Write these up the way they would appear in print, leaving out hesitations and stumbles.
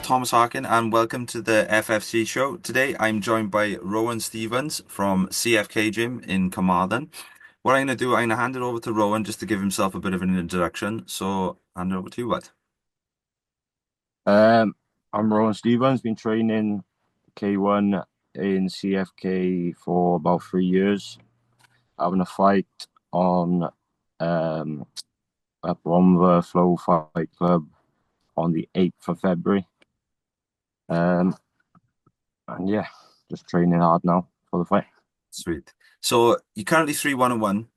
Thomas Harkin, and welcome to the FFC show. Today, I'm joined by Rowan Stephens from CFK Gym in Carmarthen. What I'm going to do, I'm going to hand it over to Rowan just to give himself a bit of an introduction. So, hand it over to you, bud. Um, I'm Rowan Stephens, been training K1 in CFK for about 3 years. Having a fight on um, at Rhondda Flow Fight Club on the 8th of February. Um, and yeah, just training hard now for the fight. Sweet. So, you're currently 3-1-1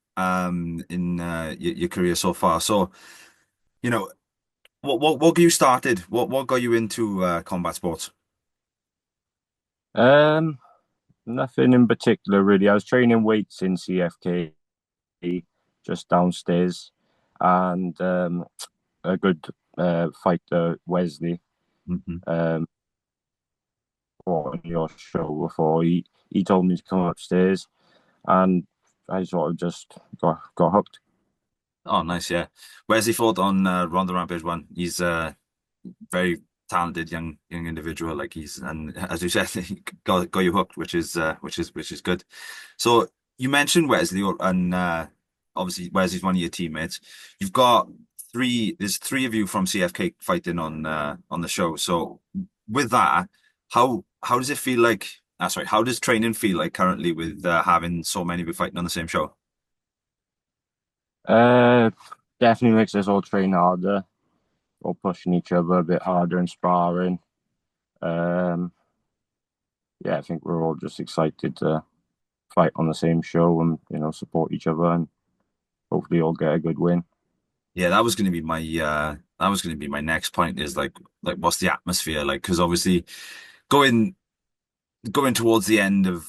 in your career so far. So, you know, what got you started? What got you into combat sports? Um, Nothing in particular really. I was training weights in CFK just downstairs, and a good fighter, Wesley, Hmm. um, on your show before. He told me to come upstairs, and I sort of just got hooked. Oh, nice, yeah. Where's he fought on Rhondda Rampage one? He's very talented young individual. Like he's and as you said, he got you hooked, which is good. So you mentioned Wesley, and obviously Wesley's one of your teammates. You've got three. There's three of you from CFK fighting on the show. So with that, how does it feel like? Sorry, how does training feel like currently with having so many of you fighting on the same show? Uh, Definitely makes us all train harder, or pushing each other a bit harder and sparring. Um, yeah, I think we're all just excited to fight on the same show and support each other and hopefully all get a good win. Yeah, that was going to be my next point is like what's the atmosphere like? Because obviously going going towards the end of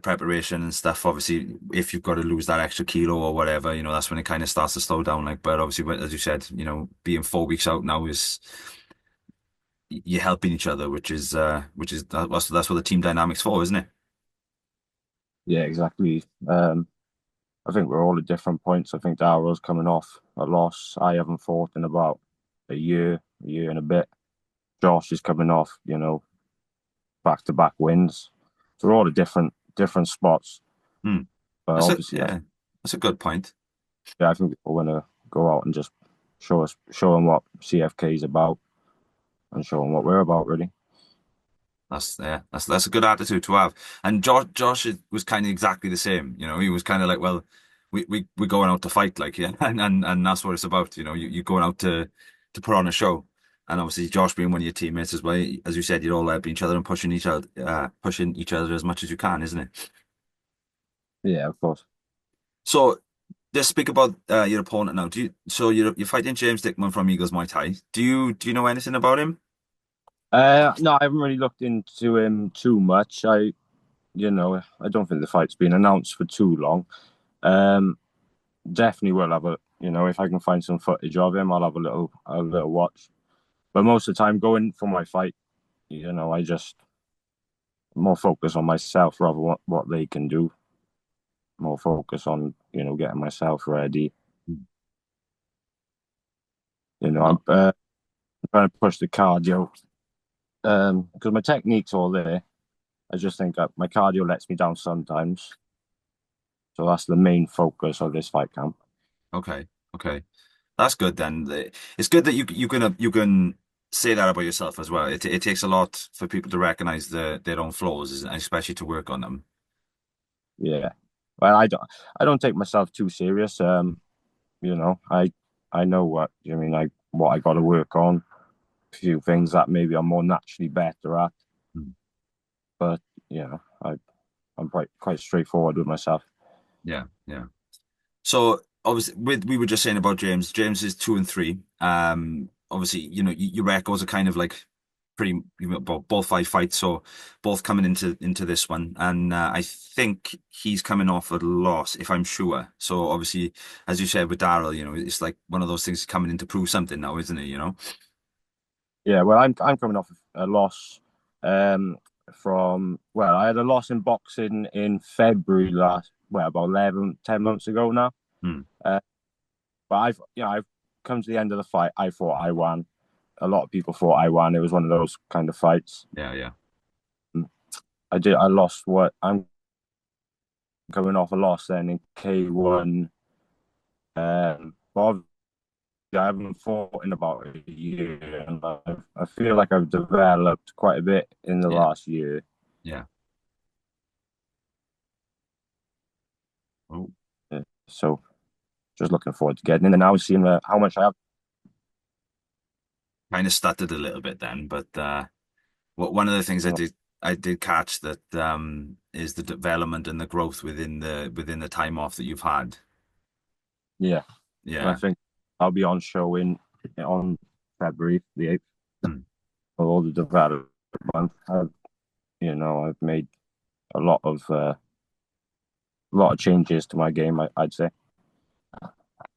preparation and stuff, obviously if you've got to lose that extra kilo or whatever, that's when it kind of starts to slow down. Like, but obviously, as you said, being 4 weeks out now is you're helping each other, which is that's what the team dynamics for, isn't it? Yeah, exactly. I think we're all at different points. I think Darrow's coming off a loss. I haven't fought in about a year and a bit. Josh is coming off, back to back wins. So we're all at different spots. Hmm. But That's a obviously, yeah, that's a good point. I think we're gonna go out and just show them what CFK is about and show them what we're about, really. That's a good attitude to have. And Josh was kind of exactly the same. He was kind of like, well, we're going out to fight, like, yeah, and that's what it's about. You're going out to put on a show. And obviously, Josh being one of your teammates as well, as you said, you're all helping each other and pushing each other as much as you can, isn't it? Yeah, of course. So, just speak about your opponent now. So you're fighting James Dickman from Eagles Muay Thai. Do you know anything about him? No, I haven't really looked into him too much. I don't think the fight's been announced for too long. Um, Definitely will have if I can find some footage of him, I'll have a little watch. But most of the time, going for my fight, I just more focus on myself rather than what they can do. More focus on getting myself ready. I'm Oh, trying to push the cardio because my technique's all there. I just think that my cardio lets me down sometimes, so that's the main focus of this fight camp. okay, okay. That's good then. It's good that you can say that about yourself as well. It takes a lot for people to recognize their own flaws, and especially to work on them. Yeah, well, I don't take myself too serious. I know what I got to work on. A few things that maybe I'm more naturally better at, Mm. but I'm quite straightforward with myself. Yeah, yeah. So obviously, with we were just saying about James. James is 2-3. Obviously, your records are kind of like pretty both 5 fights, so both coming into this one, and I think he's coming off a loss, if I'm sure. So obviously, as you said with Daryl, it's like one of those things coming in to prove something now, isn't it? Yeah, well, I'm coming off a loss. I had a loss in boxing in February about 10 months ago now. Hmm. Uh, but I've come to the end of the fight. I thought I won. a lot of people thought I won. It was one of those kind of fights. Yeah, yeah, I did. I lost what I'm coming off a loss then in K1. But I haven't fought in about a year, and I feel like I've developed quite a bit in the yeah, last year. yeah. Oh, So just looking forward to getting in and now seeing how much I have. kind of stuttered a little bit then, but one of the things I did catch that is the development and the growth within the time off that you've had. Yeah, and I Yeah. think I'll be on show in on February the 8th Hmm. for all the development. I've I've made a lot of changes to my game. I'd say.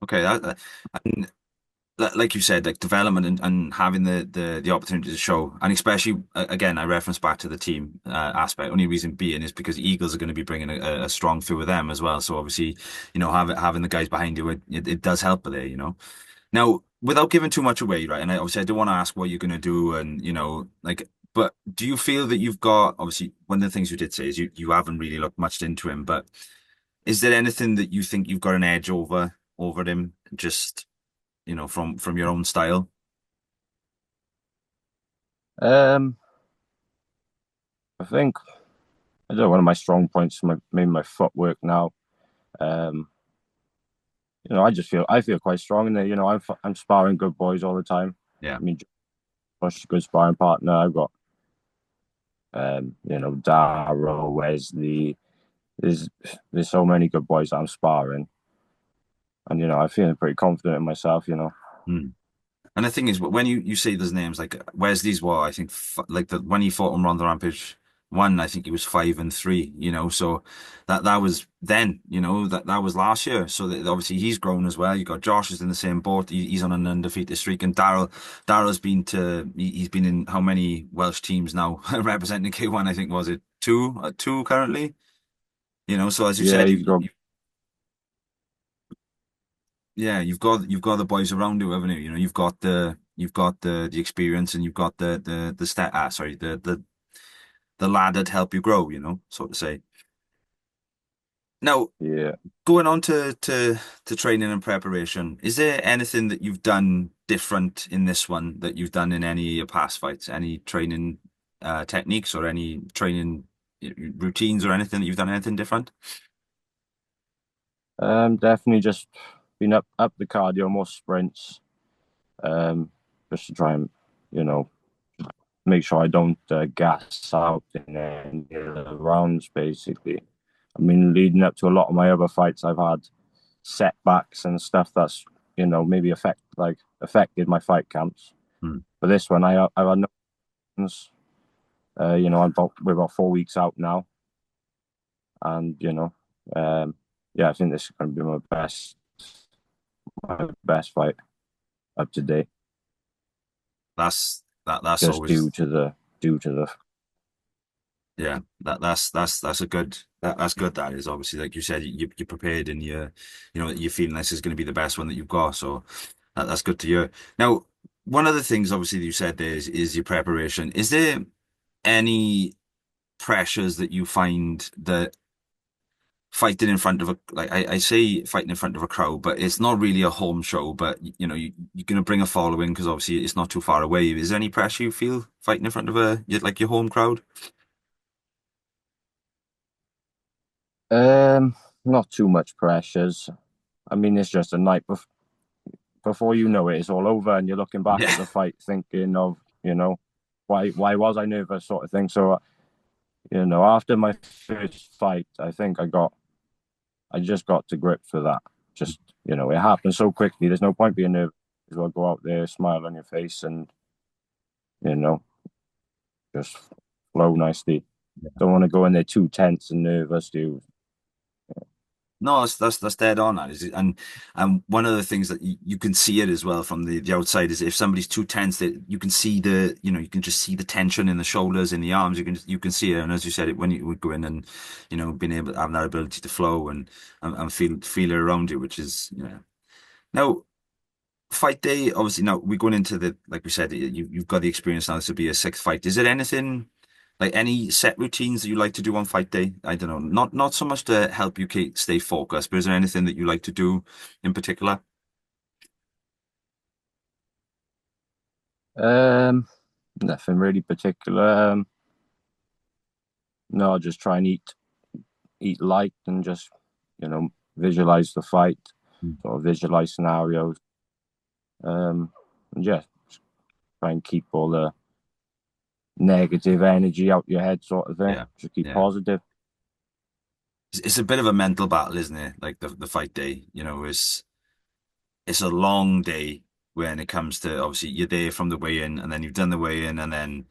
Okay, and like you said, like development and having the opportunity to show, and especially again, I reference back to the team aspect. Only reason being is because Eagles are going to be bringing a strong few of them as well. So obviously, having the guys behind you, it does help there. Now, without giving too much away, right? And obviously, I don't want to ask what you're going to do, and like, but do you feel that you've got obviously one of the things you did say is you haven't really looked much into him, but is there anything that you think you've got an edge over him, just from your own style? Um, I think I don't know, one of my strong points is maybe my footwork now. Um, I feel quite strong in there. I'm sparring good boys all the time. Yeah. I mean, Josh is a good sparring partner. I've got Darrow, Wesley. There's there's so many good boys that I'm sparring, and I'm feeling pretty confident in myself. Hmm. And the thing is, when you say those names, like Wesley's what I think, like when he fought on Rhondda Rampage one, I think he was 5-3. So that was then, that was last year. So that obviously he's grown as well. You got Josh is in the same boat. He's on an undefeated streak, and Daryl's he's been in how many Welsh teams now representing K1? I think was it two currently. So as you Yeah, said, he's got. yeah, you've got the boys around you, haven't you? You've got the experience, and you've got the stat sorry, the ladder to help you grow, so to say. Now, Yeah. going on to training and preparation, is there anything that you've done different in this one that you've done in any of your past fights? Any training techniques or any training routines or anything that you've done anything different? Definitely just been up the cardio, more sprints, um, just to try and you know make sure I don't gas out in any of the rounds. Basically, I mean, leading up to a lot of my other fights, I've had setbacks and stuff that's maybe affected my fight camps. Hmm. But this one, I've had no. We're about 4 weeks out now, and yeah, I think this is going to be my best fight up to date, That's just always. due to the Yeah, that's a good that's good. That is obviously like you said, you're prepared, and you're feeling this is going to be the best one that you've got. So that's good to hear. Now, one of the things obviously that you said there is your preparation. Is there any pressures that you find that fighting in front of I say fighting in front of a crowd, but it's not really a home show, but you're going to bring a following because obviously it's not too far away. Is there any pressure you feel fighting in front of your home crowd? not too much pressures. I mean, it's just a night before you know it, it's all over, and you're looking back Yeah. at the fight, thinking of why was I nervous, sort of thing. So after my first fight, I think I just got to grips with that. Just it happened so quickly. There's no point being nervous. Well, go out there, smile on your face, and you know just flow nicely. Don't want to go in there too tense and nervous, dude. No, that's dead on. That is, and one of the things that you can see it as well from the outside is if somebody's too tense, that you can see you can just see the tension in the shoulders, in the arms. You can see it, and as you said, when you would go in and being able to have that ability to flow and feel it around you, which is. Now, fight day, obviously now we're going into the, like we said, you've got the experience now. This will be a sixth fight. Is there anything like any set routines that you like to do on fight day? I don't know, not so much to help you stay focused, but is there anything that you like to do in particular? Um, Nothing really particular. No, I'll just try and eat light and just visualize the fight, Mm. sort of visualize scenarios. And yeah, try and keep all the negative energy out your head, sort of thing. Yeah, Just keep yeah. positive. It's a bit of a mental battle, isn't it? Like the fight day, it's a long day when it comes to obviously you're there from the weigh-in and then you've done the weigh-in and then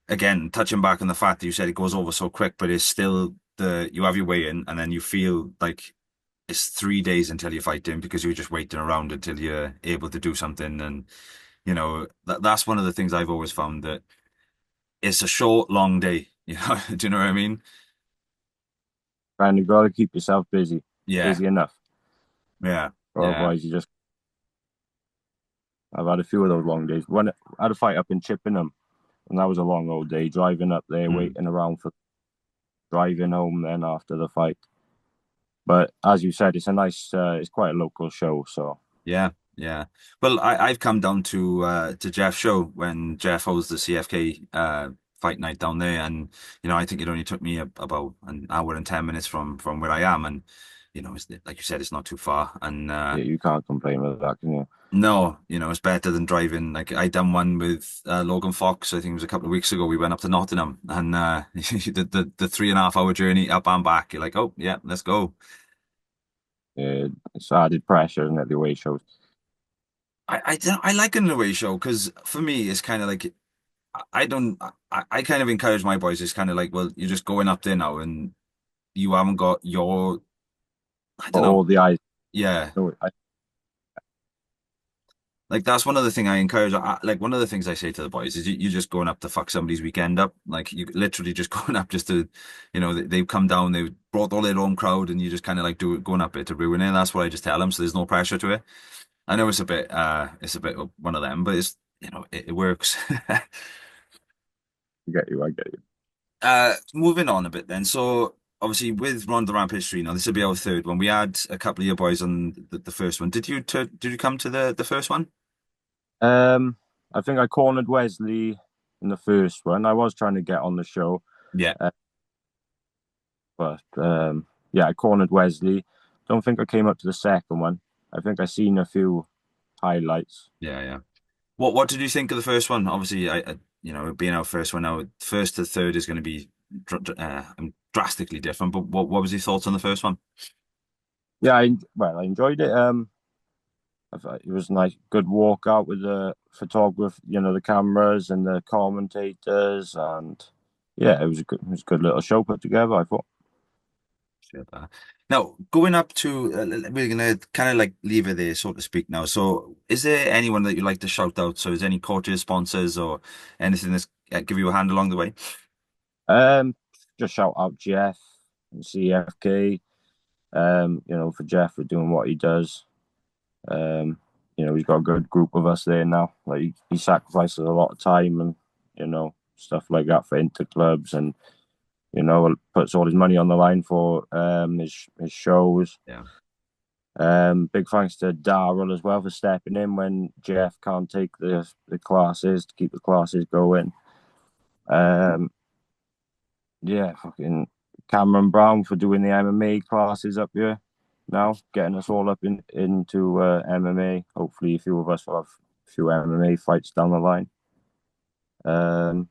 again touching back on the fact that you said it goes over so quick, but it's still the you have your weigh-in and then you feel like it's 3 days until you fight in because you're just waiting around until you're able to do something and that's one of the things I've always found that it's a short, long day. Do you know what I mean? And you got to keep yourself busy, Yeah, busy enough, yeah, or yeah. otherwise you just. I've had a few of those long days. When I had a fight up in Chippenham, and that was a long old day driving up there, Mm. waiting around for driving home then after the fight. But as you said, it's a nice, it's quite a local show, so Yeah, yeah. Well, I've come down to Jeff's show when Jeff holds the CFK fight night down there, and I think it only took me about an hour and 10 minutes from where I am, and it's, like you said, it's not too far, and yeah, you can't complain with that, can you? no, it's better than driving. Like I done one with Logan Fox. I think it was a couple of weeks ago. We went up to Nottingham, and the 3.5 hour journey up and back. You're like, oh yeah, let's go. Yeah, it's added pressure, isn't it? The way shows. I like an away show because for me it's kind of like I don't I kind of encourage my boys. It's kind of like, well, you're just going up there now and you haven't got your I But don't know. all the eyes, Yeah. no, Like that's one of the thing I encourage. Like one of the things I say to the boys is you're just going up to fuck somebody's weekend up. Like you literally just going up just to, they've come down, they've brought all their own crowd, and you just kind of like going up there to ruin it. That's what I just tell them. So there's no pressure to it. I know it's a bit of one of them, but it's it works. I get you, I get you. Moving on a bit then. So obviously with Rhondda Rampage 3 now, this will be our third one. We had a couple of your boys on the first one. Did you come to the first one? Um, I think I cornered Wesley in the first one. I was trying to get on the show, Yeah. uh, but yeah, I cornered Wesley. Don't think I came up to the second one. I think I seen a few highlights. Yeah, yeah. What did you think of the first one? Obviously, being our first one now, first to third is going to be drastically different. But what was your thoughts on the first one? Yeah, I enjoyed it. I thought it was a nice, good walkout with the photographer, the cameras and the commentators, and yeah, it was a good little show put together. I thought. Sure. Now, going up to, we're gonna kind of like leave it there, so to speak. Now, so is there anyone that you like to shout out? So, is there any coaches, sponsors, or anything that's give you a hand along the way? Um, just shout out Jeff and CFK. For Jeff for doing what he does. Um, he's got a good group of us there now. Like he sacrifices a lot of time and stuff like that for interclubs, and puts all his money on the line for his shows. Yeah, Big thanks to Darrell as well for stepping in when Jeff can't take the classes to keep the classes going. Um, yeah, fucking Cameron Brown for doing the MMA classes up here now, getting us all up into MMA. Hopefully, a few of us will have a few MMA fights down the line. Um,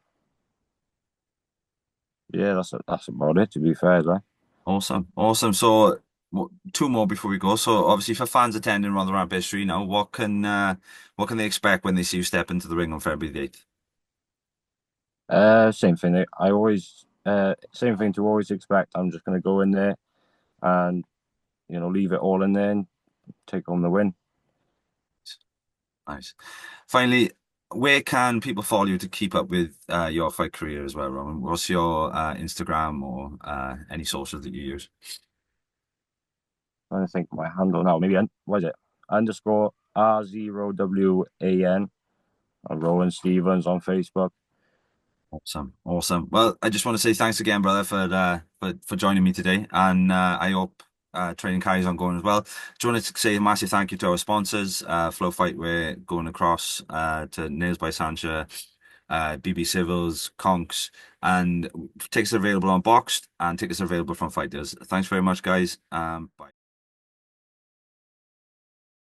yeah, that's about it. To be fair, though. awesome, awesome. So, two more before we go. So, obviously, for fans attending Round the Rampage 3 now, what can they expect when they see you step into the ring on February the 8th? Same thing. Same thing to always expect. I'm just going to go in there and leave it all in there and take home the win. Nice. Finally, where can people follow you to keep up with your fight career as well, Roman? What's your Instagram or any socials that you use? I think my handle now, maybe what is it? Underscore R0WAN. And Rowan Stephens on Facebook. Awesome, awesome. Well, I just want to say thanks again, brother, for joining me today, and I hope training carries on going as well. Do you want to say a massive thank you to our sponsors, Flow Fight, we're going across to Nails by Sancha, BB Civils, Conks, and tickets are available on Boxed, and tickets are available from Fighters. Thanks very much, guys. Bye.